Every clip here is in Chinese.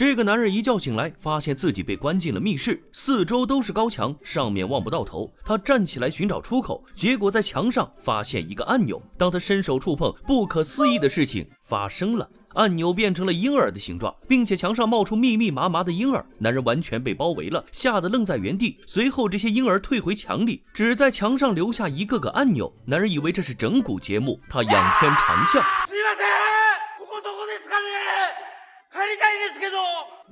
这个男人一觉醒来，发现自己被关进了密室，四周都是高墙，上面望不到头。他站起来寻找出口，结果在墙上发现一个按钮。当他伸手触碰，不可思议的事情发生了。按钮变成了婴儿的形状，并且墙上冒出密密麻麻的婴儿，男人完全被包围了，吓得愣在原地。随后这些婴儿退回墙里，只在墙上留下一个个按钮。男人以为这是整蛊节目，他仰天长啸。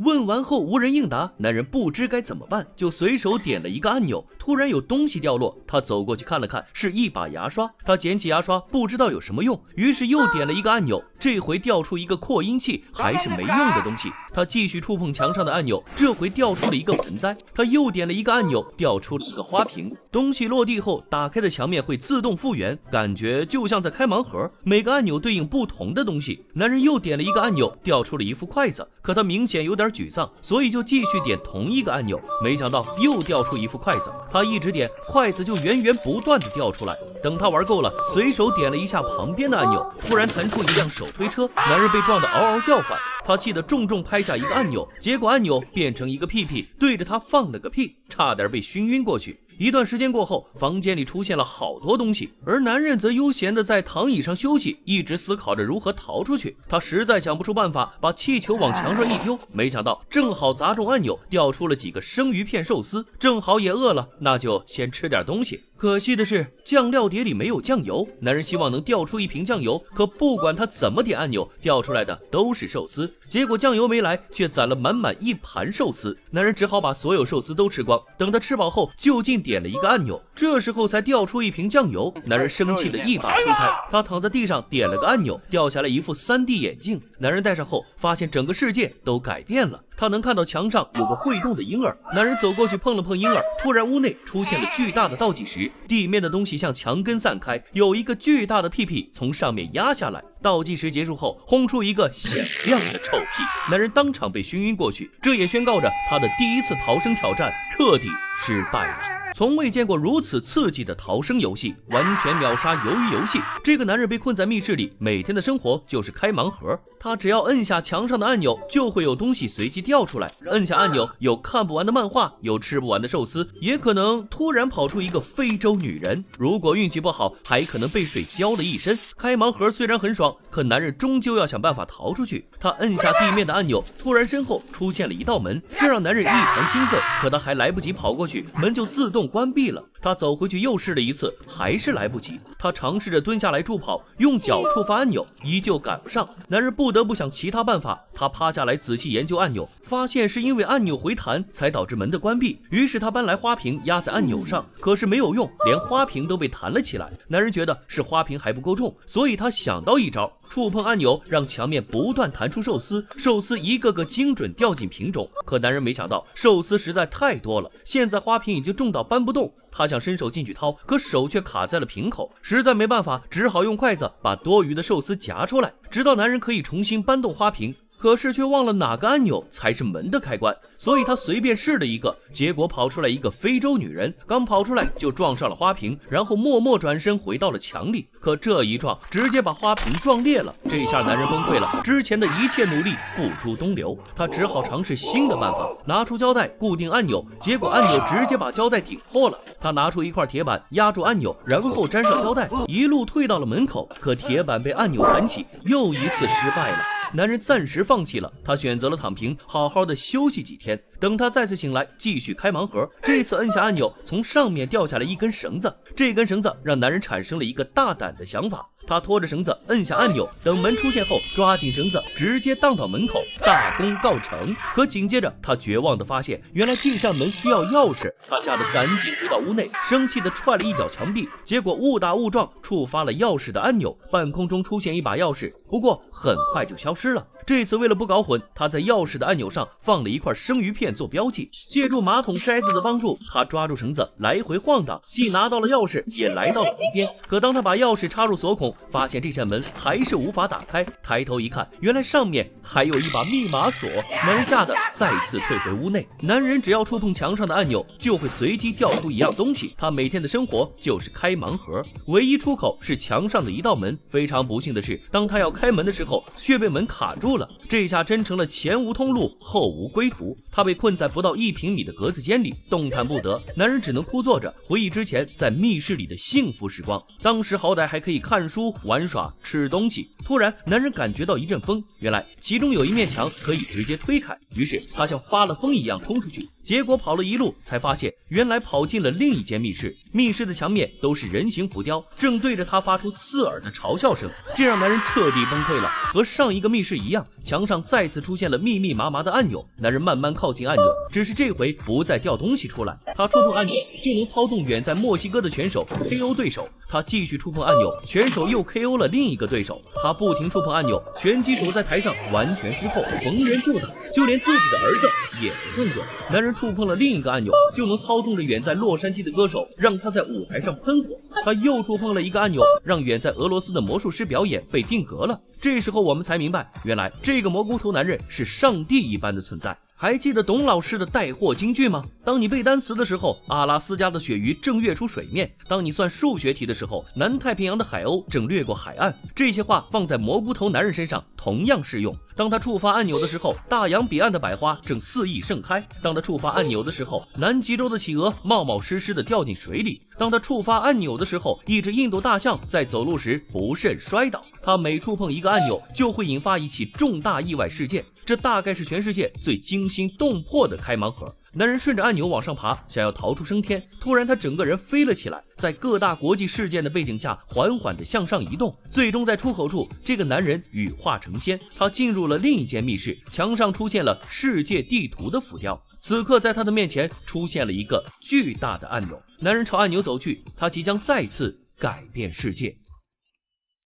问完后无人应答，男人不知该怎么办，就随手点了一个按钮，突然有东西掉落，他走过去看了看，是一把牙刷。他捡起牙刷，不知道有什么用，于是又点了一个按钮，这回掉出一个扩音器，还是没用的东西。他继续触碰墙上的按钮，这回掉出了一个盆栽。他又点了一个按钮，掉出了一个花瓶。东西落地后，打开的墙面会自动复原，感觉就像在开盲盒，每个按钮对应不同的东西。男人又点了一个按钮，掉出了一副筷子，可他明显有点沮丧，所以就继续点同一个按钮，没想到又掉出一副筷子。他一直点，筷子就源源不断的掉出来。等他玩够了，随手点了一下旁边的按钮，突然弹出一辆手推车，男人被撞得嗷嗷叫唤。他气得重重拍下一个按钮，结果按钮变成一个屁屁，对着他放了个屁，差点被熏晕过去。一段时间过后，房间里出现了好多东西，而男人则悠闲地在躺椅上休息，一直思考着如何逃出去。他实在想不出办法，把气球往墙上一丢，没想到正好砸中按钮，掉出了几个生鱼片寿司，正好也饿了，那就先吃点东西。可惜的是，酱料碟里没有酱油。男人希望能掉出一瓶酱油，可不管他怎么点按钮，掉出来的都是寿司。结果酱油没来，却攒了满满一盘寿司。男人只好把所有寿司都吃光。等他吃饱后，就近点了一个按钮，这时候才掉出一瓶酱油。男人生气的一把推开，他躺在地上点了个按钮，掉下来一副3D 眼镜。男人戴上后，发现整个世界都改变了。他能看到墙上有个会动的婴儿，男人走过去碰了碰婴儿，突然屋内出现了巨大的倒计时，地面的东西向墙根散开，有一个巨大的屁屁从上面压下来。倒计时结束后，轰出一个响亮的臭屁，男人当场被熏晕过去，这也宣告着他的第一次逃生挑战彻底失败了。从未见过如此刺激的逃生游戏，完全秒杀鱿鱼游戏。这个男人被困在密室里，每天的生活就是开盲盒。他只要摁下墙上的按钮，就会有东西随机掉出来。摁下按钮，有看不完的漫画，有吃不完的寿司，也可能突然跑出一个非洲女人。如果运气不好，还可能被水浇了一身。开盲盒虽然很爽，可男人终究要想办法逃出去。他摁下地面的按钮，突然身后出现了一道门，这让男人异常兴奋。可他还来不及跑过去，门就自动关闭了。他走回去又试了一次，还是来不及。他尝试着蹲下来助跑，用脚触发按钮，依旧赶不上。男人不得不想其他办法。他趴下来仔细研究按钮，发现是因为按钮回弹才导致门的关闭。于是他搬来花瓶压在按钮上，可是没有用，连花瓶都被弹了起来。男人觉得是花瓶还不够重，所以他想到一招，触碰按钮让墙面不断弹出寿司，寿司一个个精准掉进瓶中。可男人没想到寿司实在太多了，现在花瓶已经重到搬不动。他想伸手进去掏，可手却卡在了瓶口，实在没办法，只好用筷子把多余的寿司夹出来，直到男人可以重新搬动花瓶。可是却忘了哪个按钮才是门的开关，所以他随便试了一个，结果跑出来一个非洲女人，刚跑出来就撞上了花瓶，然后默默转身回到了墙里。可这一撞直接把花瓶撞裂了，这下男人崩溃了，之前的一切努力付诸东流。他只好尝试新的办法，拿出胶带固定按钮，结果按钮直接把胶带顶破了。他拿出一块铁板压住按钮，然后粘上胶带，一路退到了门口，可铁板被按钮弹起，又一次失败了。男人暂时放弃了，他选择了躺平，好好的休息几天。等他再次醒来，继续开盲盒。这次摁下按钮，从上面掉下来一根绳子，这根绳子让男人产生了一个大胆的想法。他拖着绳子摁下按钮，等门出现后，抓紧绳子直接荡到门口，大功告成。可紧接着他绝望地发现，原来这扇门需要钥匙。他吓得赶紧回到屋内，生气地踹了一脚墙壁，结果误打误撞触发了钥匙的按钮，半空中出现一把钥匙，不过很快就消失了。这次为了不搞混，他在钥匙的按钮上放了一块生鱼片做标记，借助马桶筛子的帮助，他抓住绳子来回晃荡，既拿到了钥匙，也来到了门边。可当他把钥匙插入锁孔，发现这扇门还是无法打开，抬头一看，原来上面还有一把密码锁。男人吓得再次退回屋内。男人只要触碰墙上的按钮，就会随机掉出一样东西。他每天的生活就是开盲盒，唯一出口是墙上的一道门。非常不幸的是，当他要开门的时候，却被门卡住了。了，这下真成了前无通路后无归途。他被困在不到1平米的格子间里，动弹不得。男人只能枯坐着，回忆之前在密室里的幸福时光。当时好歹还可以看书、玩耍、吃东西。突然，男人感觉到一阵风，原来其中有一面墙可以直接推开。于是他像发了疯一样冲出去，结果跑了一路，才发现原来跑进了另一间密室。密室的墙面都是人形浮雕，正对着他发出刺耳的嘲笑声，这让男人彻底崩溃了。和上一个密室一样，墙上再次出现了密密麻麻的按钮。男人慢慢靠近按钮，只是这回不再掉东西出来，他触碰按钮就能操纵远在墨西哥的拳手 KO 对手。他继续触碰按钮，拳手又 KO 了另一个对手。他不停触碰按钮，拳击手在台上完全失控，逢人就打，就连自己的儿子也不放过。男人触碰了另一个按钮，就能操纵着远在洛杉矶的歌手，让他在舞台上喷火。他又触碰了一个按钮，让远在俄罗斯的魔术师表演被定格了。这时候我们才明白，原来这个蘑菇头男人是上帝一般的存在。还记得董老师的带货金句吗？当你背单词的时候，阿拉斯加的鳕鱼正跃出水面；当你算数学题的时候，南太平洋的海鸥正掠过海岸。这些话放在蘑菇头男人身上同样适用。当他触发按钮的时候，大洋彼岸的百花正肆意盛开；当他触发按钮的时候，南极洲的企鹅冒冒失失地掉进水里；当他触发按钮的时候，一只印度大象在走路时不慎摔倒。他每触碰一个按钮，就会引发一起重大意外事件。这大概是全世界最惊心动魄的开盲盒。男人顺着按钮往上爬，想要逃出升天，突然他整个人飞了起来，在各大国际事件的背景下缓缓地向上移动，最终在出口处，这个男人羽化成仙，他进入了另一间密室，墙上出现了世界地图的浮雕。此刻在他的面前出现了一个巨大的按钮，男人朝按钮走去，他即将再次改变世界。